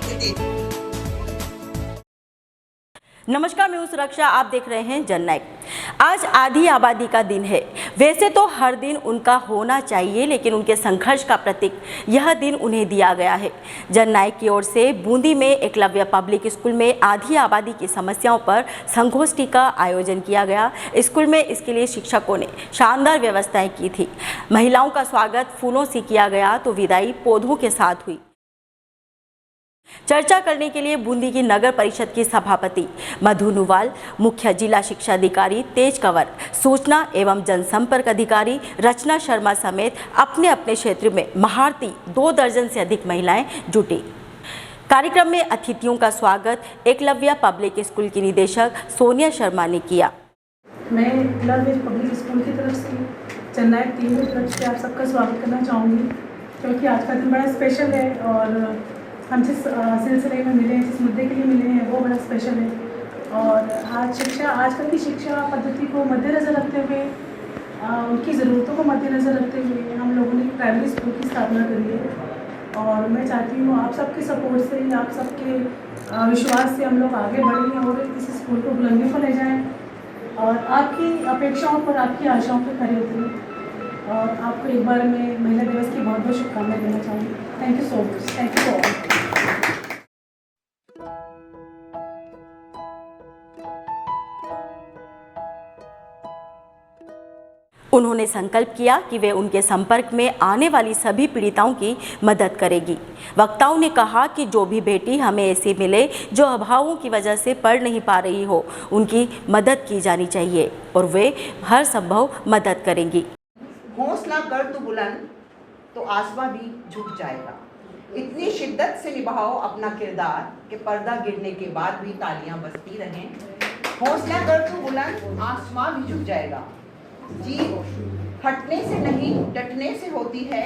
एक दिन। नमस्कार, मैं हूं सुरक्षा, आप देख रहे हैं जननायक। आज आधी आबादी का दिन है। वैसे तो हर दिन उनका होना चाहिए, लेकिन उनके संघर्ष का प्रतीक यह दिन उन्हें दिया गया है। जननायक की ओर से बूंदी में एकलव्य पब्लिक स्कूल में आधी आबादी की समस्याओं पर संगोष्ठी का आयोजन किया गया। स्कूल में इसके लिए शिक्षकों ने शानदार व्यवस्थाएं की थी। महिलाओं का स्वागत फूलों से किया गया तो विदाई पौधों के साथ हुई। चर्चा करने के लिए बूंदी की नगर परिषद की सभापति मधु नुवाल, मुख्य जिला शिक्षा अधिकारी तेज कंवर, सूचना एवं जनसंपर्क अधिकारी रचना शर्मा समेत अपने अपने क्षेत्र में महारथी 2 दर्जन से अधिक महिलाएं जुटी। कार्यक्रम में अतिथियों का स्वागत एकलव्य पब्लिक स्कूल की निदेशक सोनिया शर्मा ने किया। मैं एकलव्य पब्लिक स्कूल की तरफ से जननायक टीम की तरफ से आप सबका स्वागत करना चाहूँगी, क्योंकि आज का दिन बड़ा स्पेशल है और हम जिस सिलसिले में मिले हैं, जिस मुद्दे के लिए मिले हैं, वो बड़ा स्पेशल है। और आजकल की शिक्षा पद्धति को मद्देनज़र रखते हुए, उनकी ज़रूरतों को मद्देनज़र रखते हुए हम लोगों ने प्राइमरी स्कूल की स्थापना करी है। और मैं चाहती हूँ आप सबके सपोर्ट से, आप सबके विश्वास से हम लोग आगे बढ़ें और इस स्कूल को बुलंदियों पर ले जाएँ और आपकी अपेक्षाओं पर, आपकी आशाओं पर खरे उतरें। और आपको एक बार मैं महिला दिवस की बहुत बहुत शुभकामनाएं देना चाहूँगी। Thank you so much. Thank you all. उन्होंने संकल्प किया कि वे उनके संपर्क में आने वाली सभी पीड़िताओं की मदद करेगी। वक्ताओं ने कहा कि जो भी बेटी हमें ऐसी मिले जो अभावों की वजह से पढ़ नहीं पा रही हो, उनकी मदद की जानी चाहिए और वे हर संभव मदद करेंगी। हौसला कर तू बुलंद तो आसमां भी झुक जाएगा। इतनी शिद्दत से निभाओ अपना किरदार कि पर्दा गिरने के बाद भी तालियां बजती रहें। हौसला कर तू बुलंद, आसमां भी झुक जाएगा। जीत हटने से नहीं डटने से होती है।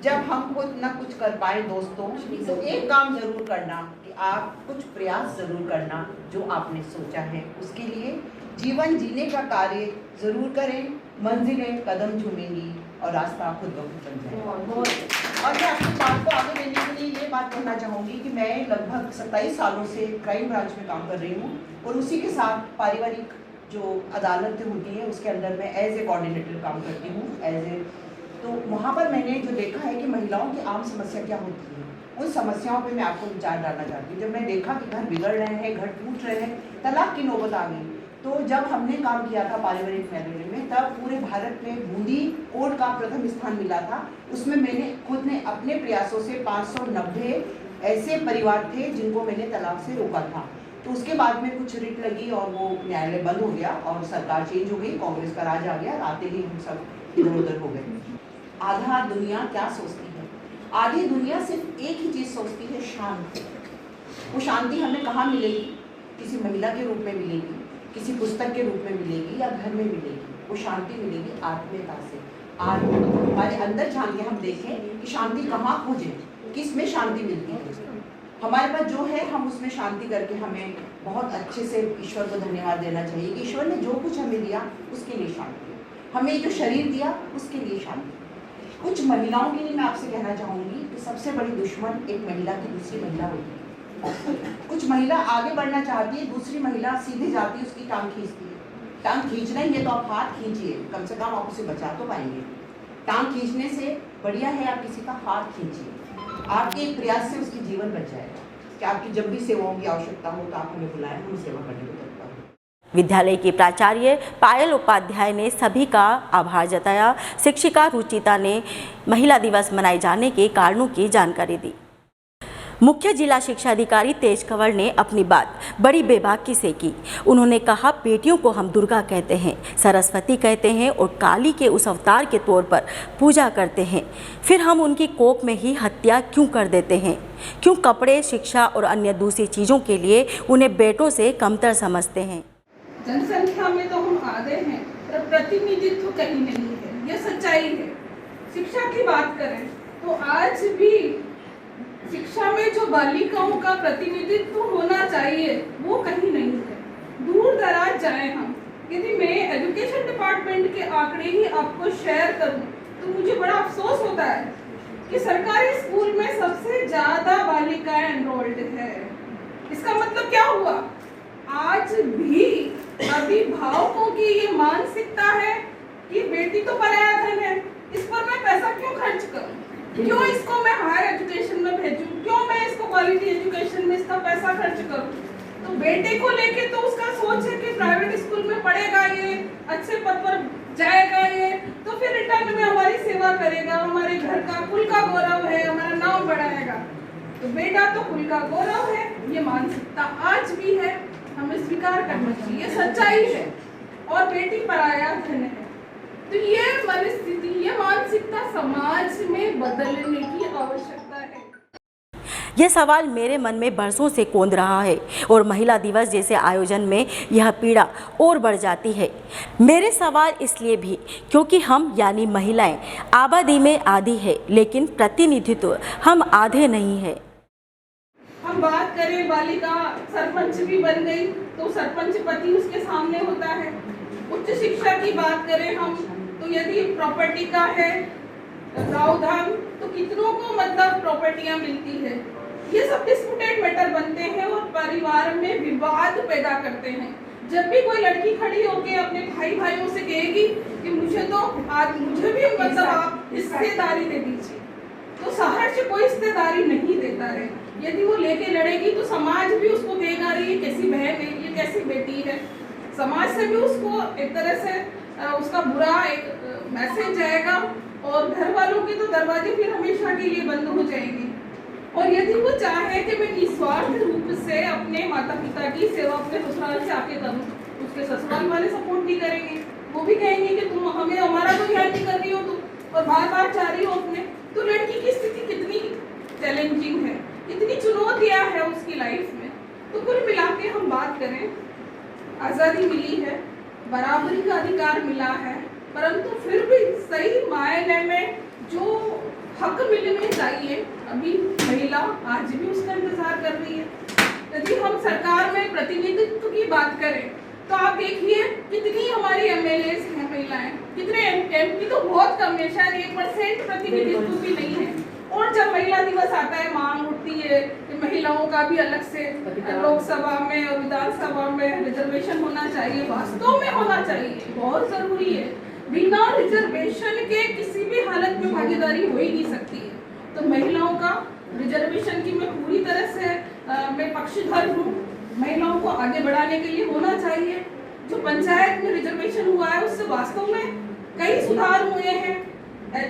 जब हम खुद न कुछ कर पाए दोस्तों, तो एक काम जरूर करना कि आप कुछ प्रयास जरूर करना जो आपने सोचा है उसके लिए। जीवन जीने का कार्य जरूर करें, मंजिलें कदम चूमेंगी और रास्ता खुद ब खुद बन जाएगा। और मैं अपनी बात को आगे लेने के लिए ये बात कहना चाहूँगी कि मैं लगभग 27 सालों से क्राइम ब्रांच में काम कर रही हूँ और उसी के साथ पारिवारिक जो अदालतें होती हैं उसके अंदर मैं एज ए कोऑर्डिनेटर काम करती हूँ। तो वहाँ पर मैंने जो देखा है कि महिलाओं की आम समस्या क्या होती है, उन समस्याओं पे मैं आपको विचार डालना चाहती हूँ। जब मैं देखा कि घर बिगड़ रहे हैं, घर टूट रहे हैं, तलाक की नौबत आ गई, तो जब हमने काम किया था पारिवारिक फैमिली में, तब पूरे भारत में बूंदी कोड का प्रथम स्थान मिला था। उसमें मैंने खुद ने अपने प्रयासों से 590 ऐसे परिवार थे जिनको मैंने तलाक से रोका था। तो उसके बाद में कुछ रिट लगी और वो न्यायालय बंद हो गया और सरकार चेंज हो गई, कांग्रेस का राज आ गया, आते ही हम सब इधर उधर हो गए। आधा दुनिया क्या सोचती है? आधी दुनिया सिर्फ एक ही चीज़ सोचती है, शांति। वो शांति हमें कहाँ मिलेगी? किसी महिला के रूप में मिलेगी, किसी पुस्तक के रूप में मिलेगी या घर में मिलेगी। वो शांति मिलेगी आत्मीयता से। हमारे अंदर झांक के हम देखें कि शांति कहाँ खोजें, किस में शांति मिलती है। हमारे पास जो है हम उसमें शांति करके हमें बहुत अच्छे से ईश्वर को धन्यवाद देना चाहिए कि ईश्वर ने जो कुछ हमें दिया उसके लिए शांति, हमें जो शरीर दिया उसके लिए शांति। कुछ महिलाओं के लिए मैं आपसे कहना चाहूँगी कि सबसे बड़ी दुश्मन एक महिला की दूसरी महिला होती है। कुछ महिला आगे बढ़ना चाहती है, दूसरी महिला सीधे जाती है, उसकी टांग खींचती है। टांग खींचना ही है तो आप हाथ खींचिए, कम से कम आप उसे बचा तो पाएंगे। टांग खींचने से बढ़िया है आप किसी का हाथ खींचिए, आपके एक प्रयास से उसकी जीवन बच जाएगा। कि आपकी जब भी सेवाओं की आवश्यकता हो तो आप हमें बुलाएं, हम सेवा करने को तत्पर हैं। विद्यालय की प्राचार्य पायल उपाध्याय ने सभी का आभार जताया। शिक्षिका रुचिता ने महिला दिवस मनाए जाने के कारणों की जानकारी दी। मुख्य जिला शिक्षा अधिकारी तेज कंवर ने अपनी बात बड़ी बेबाकी से की। उन्होंने कहा, बेटियों को हम दुर्गा कहते हैं, सरस्वती कहते हैं और काली के उस अवतार के तौर पर पूजा करते हैं, फिर हम उनकी कोख में ही हत्या क्यों कर देते हैं? क्यों कपड़े, शिक्षा और अन्य दूसरी चीज़ों के लिए उन्हें बेटों से कमतर समझते हैं? जनसंख्या में तो हम आगे हैं, पर प्रतिनिधित्व कहीं नहीं है, यह सच्चाई है। शिक्षा की बात करें तो आज भी शिक्षा में जो बालिकाओं का प्रतिनिधित्व होना चाहिए वो कहीं नहीं है। दूर दराज जाए हम, यदि मैं एजुकेशन डिपार्टमेंट के आंकड़े ही आपको शेयर करूं तो मुझे बड़ा अफसोस होता है कि सरकारी स्कूल में सबसे ज़्यादा बालिकाएं एनरोल्ड इसका मतलब क्या हुआ? आज भी अभिभावकों की ये मानसिकता है कि बेटी तो पराया धन है, इस पर मैं पैसा क्यों खर्च करूं, क्यों इसको मैं हायर एजुकेशन में भेजूं, क्यों मैं इसको क्वालिटी एजुकेशन में इसका पैसा खर्च करूं। तो बेटे को लेके तो उसका सोच है कि प्राइवेट स्कूल में पढ़ेगा, ये अच्छे पद पर जाएगा, ये तो फिर रिटर्न में हमारी सेवा करेगा, हमारे घर का कुल का गौरव है, हमारा नाम बढ़ाएगा। तो बेटा तो कुल का गौरव है, ये मानसिकता आज भी है, हमें स्वीकार करना चाहिए, सच्चाई है। और बेटी पराया धन है। तो ये मनस्थिति, ये मानसिकता समाज में बदलने की आवश्यकता है। यह सवाल मेरे मन में बरसों से कौंध रहा है और महिला दिवस जैसे आयोजन में यह पीड़ा और बढ़ जाती है। मेरे सवाल इसलिए भी क्योंकि हम यानी महिलाएं आबादी में आधी है, लेकिन प्रतिनिधित्व हम आधे नहीं है। हम बात करें बालिका सरपंच भी बन गई तो सरपंच पति उसके सामने होता है। उच्च शिक्षा की बात करें हम तो यदि प्रॉपर्टी का है प्रावधान तो कितनों को मतलब प्रॉपर्टियां मिलती है। ये सब डिस्प्यूटेड मैटर बनते हैं और परिवार में विवाद पैदा करते हैं। जब भी कोई लड़की खड़ी होकर अपने भाइयों से कहेगी कि मुझे भी मतलब आप हिस्सेदारी दे दीजिए, तो शहर से कोई हिस्सेदारी नहीं देता है। यदि वो लेके लड़ेगी तो समाज भी उसको कहेगा अरे ये कैसी बहन है, ये कैसी बेटी है। समाज से भी उसको एक तरह से उसका बुरा एक मैसेज जाएगा और घर वालों के तो दरवाजे फिर हमेशा के लिए बंद हो जाएंगे। और यदि वो चाहे कि मैं निस्वार्थ रूप से अपने माता पिता की सेवा अपने ससुराल से आके करूं, उसके ससुराल वाले सपोर्ट नहीं करेंगे। वो भी कहेंगे कि तुम हमें हमारा तो ध्यान नहीं कर रही हो तुम और बार जा रही हो अपने। तो लड़की की स्थिति कितनी चैलेंजिंग है, कितनी चुनौतियां है उसकी लाइफ में। तो कुल मिला के हम बात करें, आज़ादी मिली है, बराबरी का अधिकार मिला है, परंतु फिर भी सही मायने में जो हक मिलने चाहिए अभी महिला आज भी उसका इंतजार कर रही है। यदि हम सरकार में प्रतिनिधित्व की बात करें तो आप देखिए कितनी हमारी एमएलए हैं महिलाएं, कितने एमपी तो बहुत कम है, शायद 1% प्रतिनिधित्व भी नहीं है। और जब महिला दिवस आता है मांग उठती है कि महिलाओं का भी अलग से लोकसभा में और विधानसभा में रिजर्वेशन होना चाहिए। वास्तव में होना चाहिए, बहुत जरूरी है। बिना रिजर्वेशन के किसी भी हालत में भागीदारी हो ही नहीं सकती है। तो महिलाओं का रिजर्वेशन की मैं पूरी तरह से मैं पक्षधर हूँ। महिलाओं को आगे बढ़ाने के लिए होना चाहिए। जो पंचायत में रिजर्वेशन हुआ है उससे वास्तव में कई सुधार हुए हैं।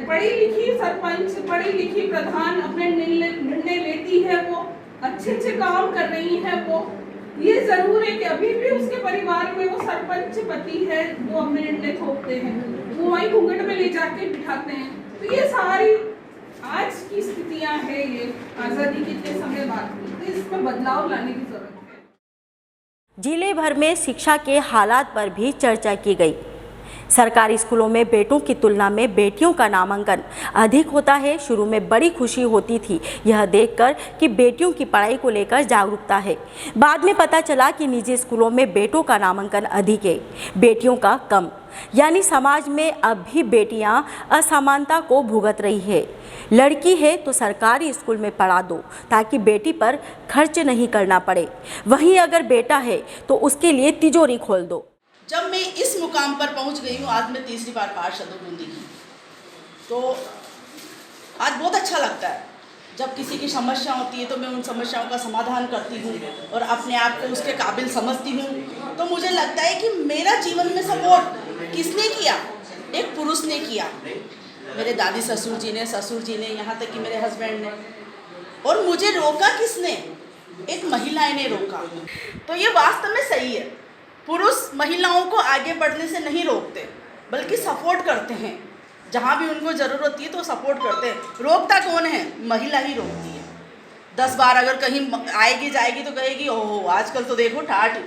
पढ़ी लिखी सरपंच, पढ़ी लिखी प्रधान अपने निर्णय लेती है, वो अच्छे काम कर रही है। वो ये जरूर है कि अभी भी उसके परिवार में वो सरपंच पति है, वो अपने निर्णय थोपते हैं, वो वही घूंघट में ले जाके बिठाते हैं। तो ये सारी आज की स्थितियां हैं। ये आज़ादी के इतने समय बाद तो इसमें बदलाव लाने की जरूरत है। जिले भर में शिक्षा के हालात पर भी चर्चा की गई। सरकारी स्कूलों में बेटों की तुलना में बेटियों का नामांकन अधिक होता है। शुरू में बड़ी खुशी होती थी यह देखकर कि बेटियों की पढ़ाई को लेकर जागरूकता है। बाद में पता चला कि निजी स्कूलों में बेटों का नामांकन अधिक है, बेटियों का कम। यानी समाज में अब भी बेटियां असमानता को भुगत रही है। लड़की है तो सरकारी स्कूल में पढ़ा दो ताकि बेटी पर खर्च नहीं करना पड़े, वहीं अगर बेटा है तो उसके लिए तिजोरी खोल दो। जब मैं इस मुकाम पर पहुंच गई हूँ, आज मैं तीसरी बार पार्षद हूँ बूंदी की, तो आज बहुत अच्छा लगता है। जब किसी की समस्या होती है तो मैं उन समस्याओं का समाधान करती हूँ और अपने आप को उसके काबिल समझती हूँ। तो मुझे लगता है कि मेरा जीवन में सपोर्ट किसने किया? एक पुरुष ने किया। मेरे दादी ससुर जी ने, यहाँ तक कि मेरे हस्बैंड ने। और मुझे रोका किसने? एक महिला ने रोका। तो ये वास्तव में सही है। पुरुष महिलाओं को आगे बढ़ने से नहीं रोकते, बल्कि सपोर्ट करते हैं। जहाँ भी उनको ज़रूरत होती है तो सपोर्ट करते हैं। रोकता कौन है? महिला ही रोकती है। 10 बार अगर कहीं आएगी जाएगी तो कहेगी ओह आजकल तो देखो ठाठ,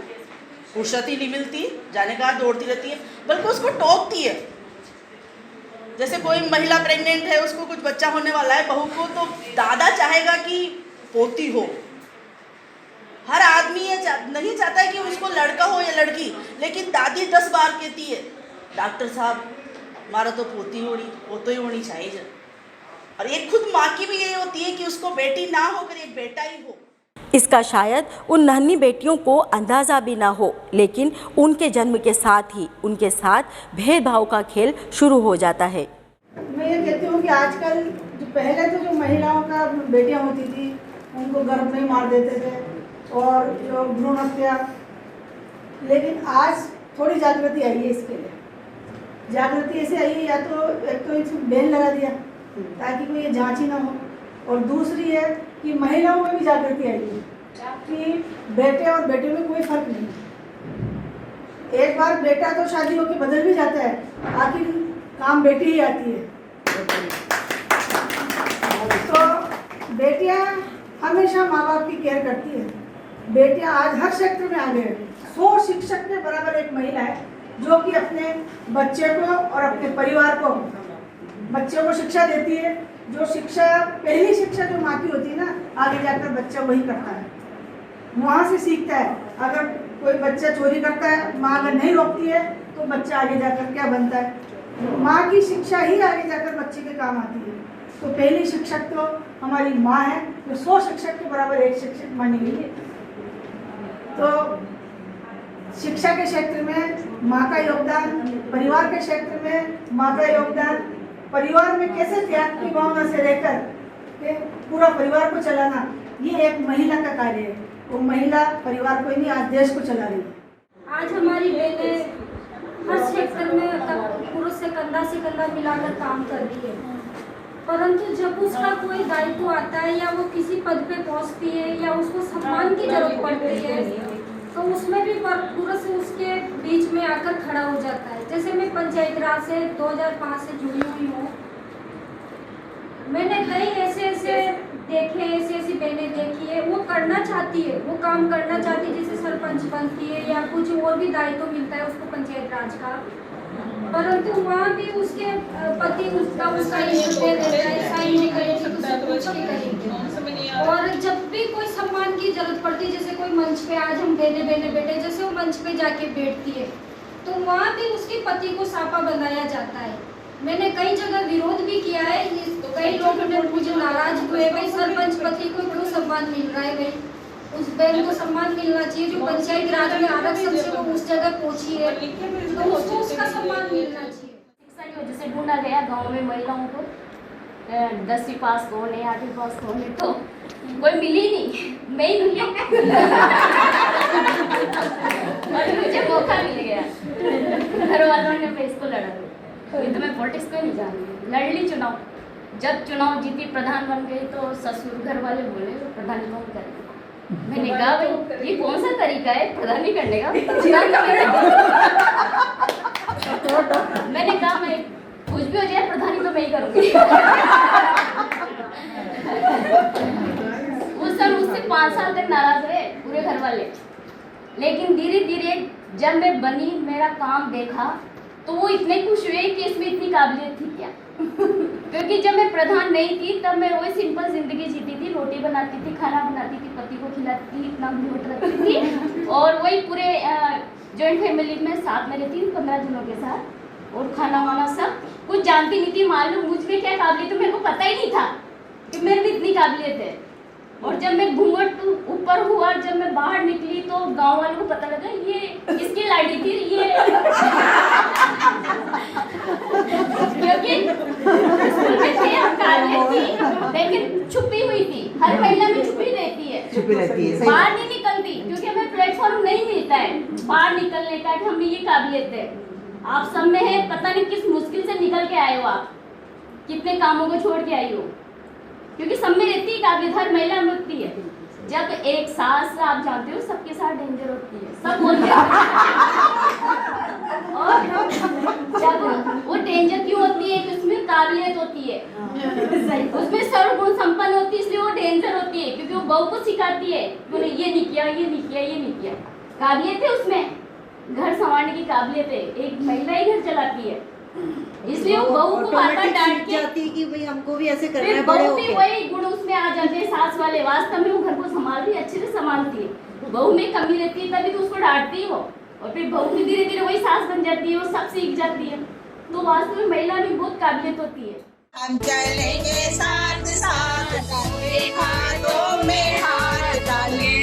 फुर्सत ही नहीं मिलती, जाने का दौड़ती रहती है, बल्कि उसको टोकती है। जैसे कोई महिला प्रेग्नेंट है, उसको कुछ बच्चा होने वाला है, बहू को, तो दादा चाहेगा कि पोती हो। हर आदमी ये नहीं चाहता है कि उसको लड़का हो या लड़की, लेकिन दादी 10 बार कहती है डॉक्टर साहब हमारा तो पोती ही होनी चाहिए। और एक खुद माँ की भी यही होती है कि उसको बेटी ना होकर एक बेटा ही हो। इसका शायद उन नन्ही बेटियों को अंदाज़ा भी ना हो, लेकिन उनके जन्म के साथ ही उनके साथ भेदभाव का खेल शुरू हो जाता है। मैं ये कहती हूँ कि आजकल जो पहले तो जो महिलाओं का बेटियाँ होती थी उनको गर्भ में मार देते थे और जो भ्रूण हत्या, लेकिन आज थोड़ी जागृति आई है इसके लिए। जागृति ऐसे आई है, या तो एक तो इसमें बैन लगा दिया ताकि कोई ये जांच ही ना हो, और दूसरी है कि महिलाओं में भी जागृति आई है कि बेटे और बेटे में कोई फर्क नहीं है। एक बार बेटा तो शादी होकर बदल भी जाता है, आखिर काम बेटी ही आती है। तो बेटियां हमेशा माँ बाप की केयर करती है। बेटियां आज हर क्षेत्र में आगे हैं। 100 शिक्षक के बराबर एक महिला है जो कि अपने बच्चे को और अपने परिवार को, बच्चों को शिक्षा देती है। जो शिक्षा, पहली शिक्षा जो माँ की होती है ना, आगे जाकर बच्चा वही करता है, वहाँ से सीखता है। अगर कोई बच्चा चोरी करता है, माँ अगर नहीं रोकती है तो बच्चा आगे जाकर क्या बनता है? माँ की शिक्षा ही आगे जाकर बच्चे के काम आती है। तो पहली शिक्षक तो हमारी माँ है, जो 100 शिक्षक के बराबर एक शिक्षक मानी गई है। तो शिक्षा के क्षेत्र में माँ का योगदान, परिवार के क्षेत्र में माँ का योगदान, परिवार में कैसे त्याग की भावना से रहकर के पूरा परिवार को चलाना, ये एक महिला का कार्य है। वो महिला परिवार को ही नहीं, आज देश को चला रही है। आज हमारी बहनें हर क्षेत्र में पुरुष से कंधा मिलाकर काम कर रही है, परंतु जब उसका कोई दायित्व आता है या वो किसी पद पे पहुंचती है या उसको सम्मान की जरूरत पड़ती है, तो उसमें भी पुरुष उसके बीच में आकर खड़ा हो जाता है। जैसे मैं पंचायत राज से 2005 से जुड़ी हुई हूँ। मैंने कई ऐसे देखे, ऐसी बहनें देखी है, वो करना चाहती है, वो काम करना चाहती है, जैसे सरपंच बनती है या कुछ और भी दायित्व मिलता है उसको पंचायत राज का, परंतु वहाँ भी उसके पति उसका इंटरफेयर रहता है, साइन नहीं करेगी तो कुछ नहीं करेंगे। और जब भी कोई सम्मान की जरूरत पड़ती है, जैसे कोई मंच पे आज हम बहने बैठे, जैसे वो मंच पे जाके बैठती है, तो वहाँ भी उसके पति को सापा बंधाया जाता है। मैंने कई जगह विरोध भी किया है, कई लोग मुझे नाराज हुए, भाई सरपंच पति को क्यों सम्मान मिल रहा है, भाई उस बहन को सम्मान मिलना चाहिए जो पंचायत राज में आरक्षण से वो उस जगह पहुंची है, तो उसको उसका सम्मान मिलना चाहिए। शिक्षा की वजह से ढूंढा गया गांव में महिलाओं को, 10वीं पास कौन है, 8वीं पास कौन है, तो कोई मिली नहीं, मैं ही मिली और मुझे मौका मिल गया। घर वालों ने मैं इसको लड़ा, तो मैं पॉलिटिक्स को नहीं जान रही, लड़ ली चुनाव। जब चुनाव जीती, प्रधान बन गई, तो ससुर घर वाले बोले प्रधान कौन करेगा। मैंने कहा भाई ये कौन सा तरीका है प्रधानी करने का, मैंने कहा मैं कुछ भी हो जाए प्रधानी तो मैं ही करूँगी। उस समय मुझसे 5 साल तक नाराज रहे पूरे घर वाले, लेकिन धीरे धीरे जब मैं बनी, मेरा काम देखा, तो वो इतने खुश हुए कि इसमें इतनी काबिलियत थी क्या। क्योंकि जब मैं प्रधान नहीं थी तब मैं वही सिंपल जिंदगी जीती थी, रोटी बनाती थी, खाना बनाती थी, पति को खिलाती थी, इतना घूट रखती थी, और वही पूरे जॉइंट फैमिली में साथ में रहती थी 15 जनों के साथ, और खाना वाना सब कुछ जानती नहीं थी। मालूम मुझ में क्या काबिलियत है मेरे को पता ही नहीं था कि मेरे में इतनी काबिलियत है। और जब मैं घूंघट ऊपर हुआ, जब मैं बाहर निकली, तो गांव वालों को पता लगा ये इसकी लाड़ी थी, ये क्योंकि स्कूल में थे, हम काबिलियत थी, लेकिन छुपी हुई थी। हर महिला में छुपी रहती है, बाहर नहीं निकलती, क्योंकि हमें प्लेटफॉर्म नहीं मिलता है बाहर निकलने का कि हमें ये काबिलियत है। आप सब में है, पता नहीं किस मुश्किल से निकल के आए हो, आप कितने कामों को छोड़ के आई हो, क्योंकि सब में रहती है काबिलियत, हर महिला में होती है। जब एक सास, आप जानते हो सबके साथ डेंजर होती है, सब बोलते हैं, और जब वो डेंजर क्यों होती है कि उसमें काबिलियत होती है, उसमें सर्वगुण संपन्न होती है, इसलिए वो डेंजर होती है, क्योंकि वो बहू को सिखाती है बोले ये नहीं किया, ये नहीं किया, ये नहीं किया। काबिलियत है उसमें, घर संभालने की काबिलियत है, एक महिला ही घर चलाती है, इसलिए वो बहू को बार-बार डांट के जाती है कि भाई हमको भी ऐसे करना है, बहू भी वही गुण उसमें आ जाते हैं सास वाले। वास्तव में वो घर को संभाल रही है, अच्छे से संभालती है, बहू में कमी रहती है तभी तो उसको डांटती है वो, और फिर बहू भी धीरे धीरे वही सास बन जाती है, वो सब सीख जाती है। तो वास्तव में महिला में बहुत काबिलियत होती है। हम चलेंगे साथ साथ, हाथों में हाथ डालेंगे।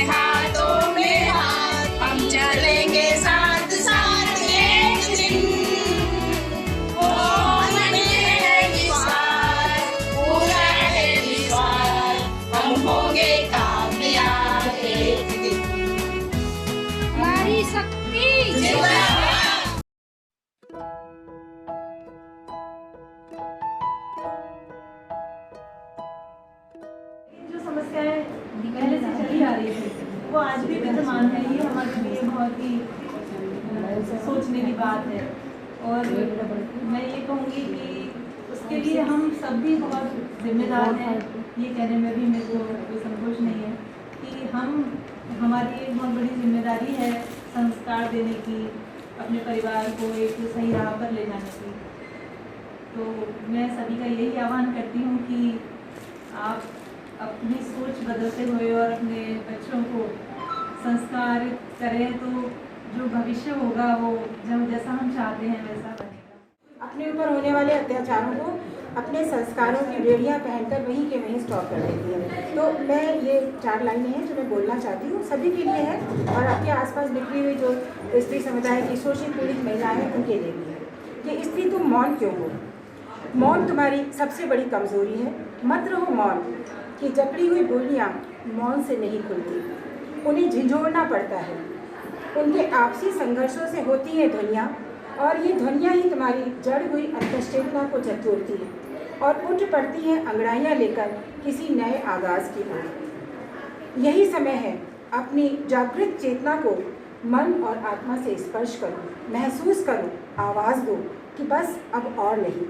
वो आज भी विद्यमान है। ये हमारे लिए बहुत ही सोचने की बात है। और मैं ये कहूँगी कि उसके लिए हम सब भी बहुत जिम्मेदार हैं। ये कहने में भी मेरे को कोई संकोच नहीं है कि हमारी एक बहुत बड़ी जिम्मेदारी है संस्कार देने की, अपने परिवार को एक सही राह पर ले जाने की। तो मैं सभी का यही आह्वान करती हूँ कि आप अपनी सोच बदलते हुए और अपने बच्चों को संस्कारित करें, तो जो भविष्य होगा वो जब जैसा हम चाहते हैं वैसा बनेगा। अपने ऊपर होने वाले अत्याचारों को अपने संस्कारों की बेड़ियाँ पहनकर वहीं के वहीं स्टॉप कर देती है। तो मैं ये 4 लाइनें हैं जो मैं बोलना चाहती हूँ, सभी के लिए है और आपके आसपास बिखरी हुई जो स्त्री समुदाय की शोषित पीड़ित महिलाएं हैं उनके लिए भी है कि स्त्री तुम मौन क्यों हो। मौन तुम्हारी सबसे बड़ी कमज़ोरी है। मत रहो मौन कि जकड़ी हुई बोलियाँ मौन से नहीं खुलती, उन्हें झिझोड़ना पड़ता है। उनके आपसी संघर्षों से होती है ध्वनियाँ और ये ध्वनियाँ ही तुम्हारी जड़ हुई अंतश्चेतना को झकझोरती है और उठ पड़ती है अंगड़ाइयाँ लेकर किसी नए आगाज़ की ओर। यही समय है अपनी जागृत चेतना को मन और आत्मा से स्पर्श करो, महसूस करो, आवाज़ दो कि बस अब और नहीं।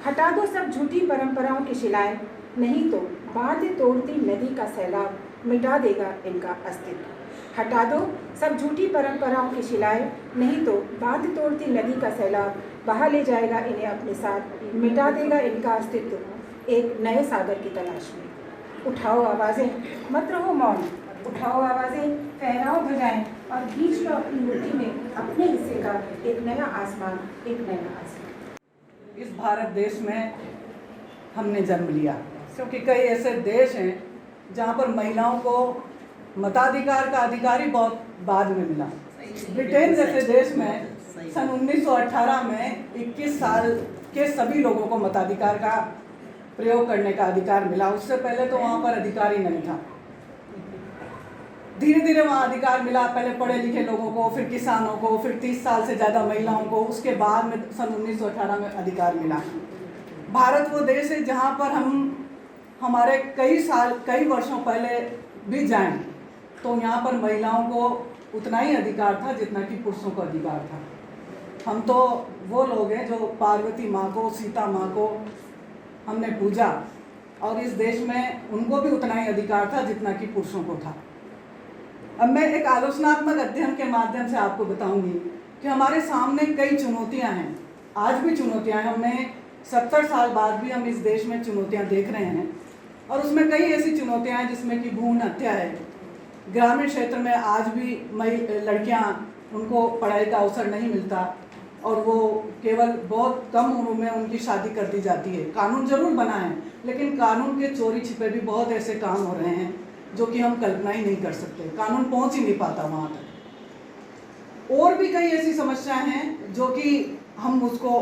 हटा दो सब झूठी परंपराओं की शिलाएं, नहीं तो बांध तोड़ती नदी का सैलाब मिटा देगा इनका अस्तित्व। हटा दो सब झूठी परंपराओं की शिलाएं, नहीं तो बांध तोड़ती नदी का सैलाब बहा ले जाएगा इन्हें अपने साथ, मिटा देगा इनका अस्तित्व एक नए सागर की तलाश में। उठाओ आवाज़ें, मत रहो मौन, उठाओ आवाज़ें, फहराओ ध्वजाएं और खींच लो अपनी मुट्ठी में अपने हिस्से का एक नया आसमान, एक नया आसमान। इस भारत देश में हमने जन्म लिया क्योंकि कई ऐसे देश हैं जहाँ पर महिलाओं को मताधिकार का अधिकार ही बहुत बाद में मिला। ब्रिटेन जैसे देश में सन 1918 में 21 साल के सभी लोगों को मताधिकार का प्रयोग करने का अधिकार मिला। उससे पहले तो वहाँ पर अधिकार ही नहीं था। धीरे धीरे वहाँ अधिकार मिला, पहले पढ़े लिखे लोगों को, फिर किसानों को, फिर 30 साल से ज़्यादा महिलाओं को, उसके बाद में सन 1918 में अधिकार मिला। भारत वो देश है जहाँ पर हमारे कई वर्षों पहले भी जाएं तो यहाँ पर महिलाओं को उतना ही अधिकार था जितना कि पुरुषों को अधिकार था। हम तो वो लोग हैं जो पार्वती माँ को, सीता माँ को हमने पूजा और इस देश में उनको भी उतना ही अधिकार था जितना कि पुरुषों को था। अब मैं एक आलोचनात्मक अध्ययन के माध्यम से आपको बताऊंगी कि हमारे सामने कई चुनौतियां हैं, आज भी चुनौतियां हैं। हमें 70 साल बाद भी हम इस देश में चुनौतियां देख रहे हैं और उसमें कई ऐसी चुनौतियां हैं जिसमें कि भ्रूण हत्या है। ग्रामीण क्षेत्र में आज भी लड़कियां, उनको पढ़ाई का अवसर नहीं मिलता और वो केवल बहुत कम उम्र में उनकी शादी कर दी जाती है। कानून जरूर बना है लेकिन कानून के चोरी छिपे भी बहुत ऐसे काम हो रहे हैं जो कि हम कल्पना ही नहीं कर सकते, कानून पहुंच ही नहीं पाता वहाँ तक। और भी कई ऐसी समस्याएं हैं जो कि हम उसको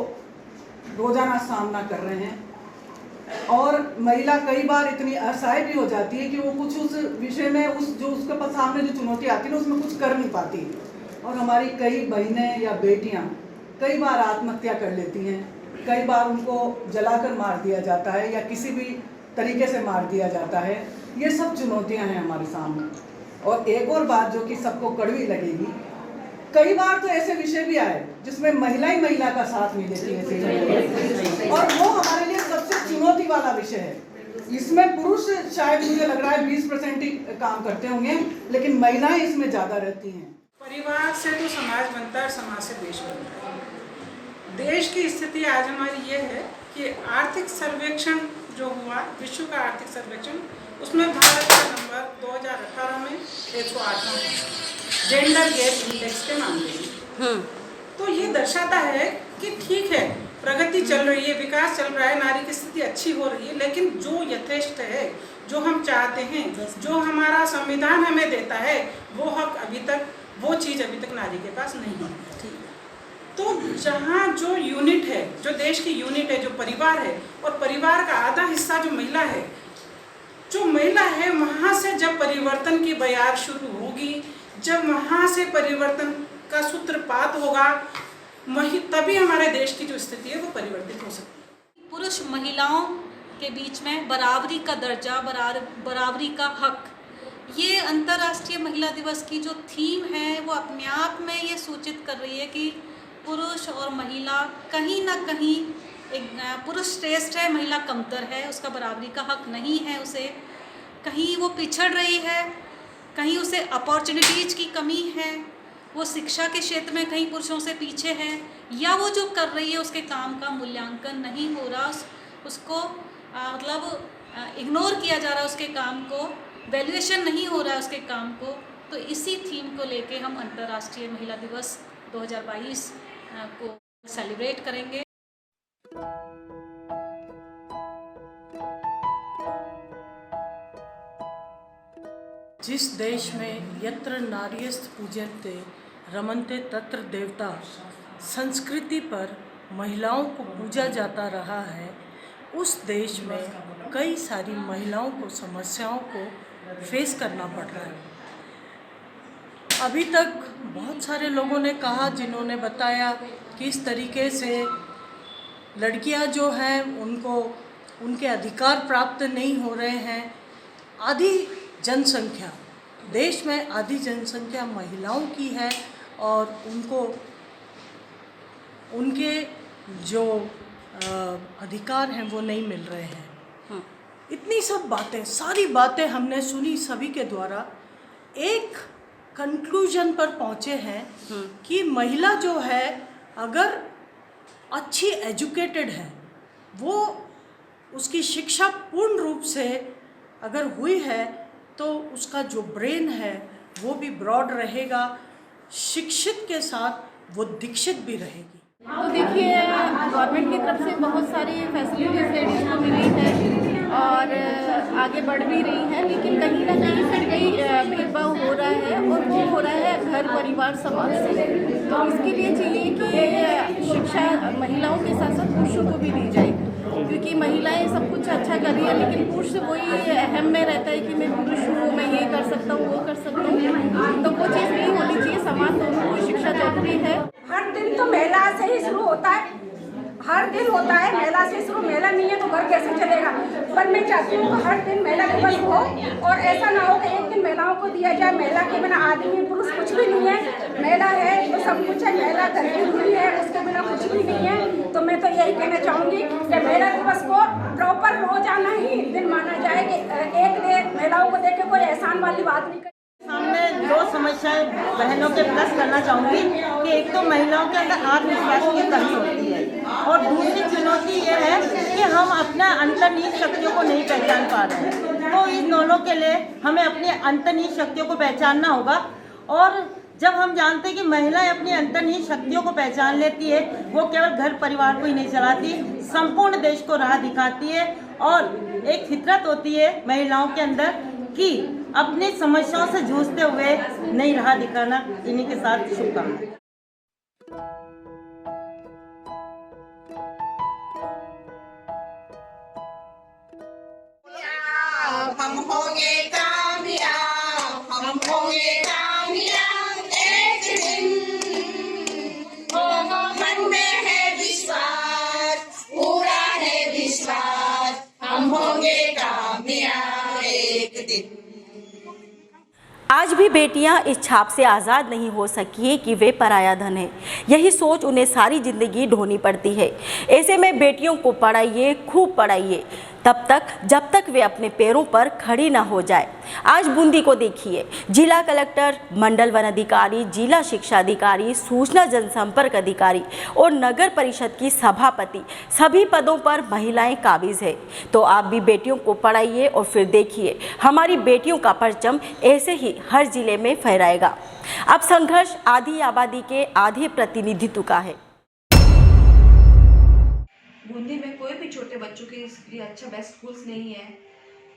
रोजाना सामना कर रहे हैं और महिला कई बार इतनी असहाय भी हो जाती है कि वो कुछ उस विषय में उसके पास सामने जो चुनौती आती है ना उसमें कुछ कर नहीं पाती। और हमारी कई बहनें या बेटियां कई बार आत्महत्या कर लेती हैं, कई बार उनको जलाकर मार दिया जाता है या किसी भी तरीके से मार दिया जाता है। ये सब चुनौतियां हैं हमारे सामने। और एक और बात जो कि सबको कड़वी लगेगी, कई बार तो ऐसे विषय भी आए जिसमें महिला ही महिला का साथ नहीं देती है और वो हमारे लिए सबसे चुनौती वाला विषय है। इसमें पुरुष शायद मुझे लग रहा है 20% ही काम करते होंगे लेकिन महिलाएं इसमें ज़्यादा रहती हैं। परिवार से तो समाज बनता है और समाज से देश बनता है। देश की स्थिति आज हमारी ये है कि आर्थिक सर्वेक्षण जो हुआ, विश्व का आर्थिक सर्वेक्षण, उसमें भारत का नंबर 2018 में 108वां है जेंडर गैप इंडेक्स के मामले में। तो ये दर्शाता है कि ठीक है, प्रगति चल रही है, विकास चल रहा है, नारी की स्थिति अच्छी हो रही है, लेकिन जो यथेष्ट है, जो हम चाहते हैं, जो हमारा संविधान हमें देता है, वो हक अभी तक, वो चीज़ अभी तक नारी के पास नहीं है। तो जहाँ जो यूनिट है, जो देश की यूनिट है, जो परिवार है, और परिवार का आधा हिस्सा जो महिला है, वहाँ से जब परिवर्तन की बयार शुरू होगी, जब वहाँ से परिवर्तन का सूत्रपात होगा, तभी हमारे देश की जो स्थिति है वो परिवर्तित हो सकती है। पुरुष महिलाओं के बीच में बराबरी का दर्जा, बराबरी का हक, ये अंतर्राष्ट्रीय महिला दिवस की जो थीम है वो अपने आप में ये सूचित कर रही है कि पुरुष और महिला कहीं ना कहीं, एक पुरुष श्रेष्ठ है, महिला कमतर है, उसका बराबरी का हक नहीं है, उसे कहीं वो पिछड़ रही है, कहीं उसे अपॉर्चुनिटीज़ की कमी है, वो शिक्षा के क्षेत्र में कहीं पुरुषों से पीछे है, या वो जो कर रही है उसके काम का मूल्यांकन नहीं हो रहा, उसको मतलब इग्नोर किया जा रहा है, उसके काम को वैल्यूएशन नहीं हो रहा है उसके काम को। तो इसी थीम को लेके हम अंतर्राष्ट्रीय महिला दिवस 2022 को सेलिब्रेट करेंगे। जिस देश में यत्र नार्यस्त पूज्यन्ते रमन्ते तत्र देवता संस्कृति पर महिलाओं को पूजा जाता रहा है, उस देश में कई सारी महिलाओं को समस्याओं को फेस करना पड़ रहा है। अभी तक बहुत सारे लोगों ने कहा, जिन्होंने बताया कि इस तरीके से लड़कियां जो हैं उनको उनके अधिकार प्राप्त नहीं हो रहे हैं। आधी जनसंख्या, देश में आधी जनसंख्या महिलाओं की है और उनको उनके जो अधिकार हैं वो नहीं मिल रहे हैं। इतनी सब बातें, सारी बातें हमने सुनी, सभी के द्वारा एक कंक्लूजन पर पहुँचे हैं कि महिला जो है अगर अच्छी एजुकेटेड है, वो उसकी शिक्षा पूर्ण रूप से अगर हुई है तो उसका जो ब्रेन है वो भी ब्रॉड रहेगा, शिक्षित के साथ वो दीक्षित भी रहेगी। तो देखिए, गवर्नमेंट की तरफ से बहुत सारी फैसिलिटीज़ लेडीज़ को मिली है और आगे बढ़ भी रही हैं, लेकिन कहीं ना कहीं फिर भी भेदभाव हो रहा है और वो हो रहा है घर परिवार समाज से। तो इसके लिए चाहिए कि शिक्षा महिलाओं के साथ साथ पुरुषों को भी दी जाए, क्योंकि महिलाएं सब कुछ अच्छा कर रही है, लेकिन पुरुष वही अहम में रहता है कि मैं पुरुष हूँ, मैं ये कर सकता हूँ, वो कर सकता हूँ। तो वो चीज़ नहीं होनी चाहिए, समाज दोनों को शिक्षा जरूरी है। हर दिन तो महिला से ही शुरू होता है, हर दिन होता है महिला से शुरू। महिला नहीं है तो घर कैसे चलेगा? पर मैं चाहती हूँ कि हर दिन महिला दिवस हो और ऐसा ना हो कि एक दिन महिलाओं को दिया जाए। महिला के बिना आदमी पुरुष कुछ भी नहीं है, महिला है तो सब कुछ है, महिला घर की हुई है, उसके बिना कुछ भी नहीं है। तो मैं तो यही कहना चाहूँगी कि महिला दिवस को प्रॉपर रोजाना ही दिन माना जाए, कि एक दिन महिलाओं को देख के कोई एहसान वाली बात नहीं। सामने दो समस्याएं बहनों के प्लस करना चाहूँगी कि एक तो महिलाओं के अंदर आत्मविश्वास की कमी होती है और दूसरी चुनौती ये है कि हम अपना अंतर्निहित शक्तियों को नहीं पहचान पा रहे हैं। तो इन दोनों के लिए हमें अपनी अंतर्निहित शक्तियों को पहचानना होगा, और जब हम जानते हैं कि महिलाएं अपनी अंतर्निहित शक्तियों को पहचान लेती है, वो केवल घर परिवार को ही नहीं चलाती, संपूर्ण देश को राह दिखाती है। और एक फितरत होती है महिलाओं के अंदर कि अपनी समस्याओं से जूझते हुए नई राह दिखाना। इन्हीं के साथ शुभकामनाएं। हम होंगे कामयाब, हम होंगे कामयाब एक दिन। हो मन में है विश्वास, पूरा है विश्वास, हम होंगे कामयाब एक दिन। आज भी बेटियां इस छाप से आज़ाद नहीं हो सकी हैं कि वे पराया धन है। यही सोच उन्हें सारी जिंदगी ढोनी पड़ती है। ऐसे में बेटियों को पढ़ाइए, खूब पढ़ाइए, तब तक जब तक वे अपने पैरों पर खड़ी ना हो जाए। आज बूंदी को देखिए, जिला कलेक्टर, मंडल वन अधिकारी, जिला शिक्षा अधिकारी, सूचना जनसंपर्क अधिकारी और नगर परिषद की सभापति, सभी पदों पर महिलाएं काबिज है। तो आप भी बेटियों को पढ़ाइए और फिर देखिए हमारी बेटियों का परचम ऐसे ही हर जिले में फहराएगा। अब संघर्ष आधी आबादी के आधे प्रतिनिधित्व का है। बूंदी में कोई भी छोटे बच्चों के लिए अच्छा बेस्ट स्कूल्स नहीं है,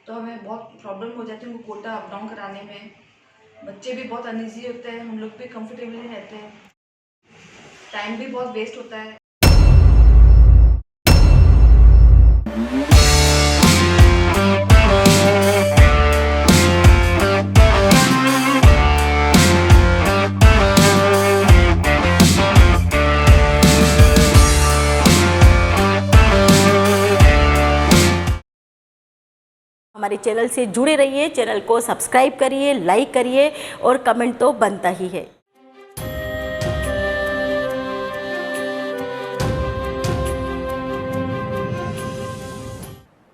तो हमें बहुत प्रॉब्लम हो जाती है उनको कोटा अप डाउन कराने में। बच्चे भी बहुत अनईजी होते हैं, हम लोग भी कंफर्टेबल नहीं रहते हैं, टाइम भी बहुत वेस्ट होता है। हमारे चैनल से जुड़े रहिए, चैनल को सब्सक्राइब करिए, लाइक करिए और कमेंट तो बनता ही है।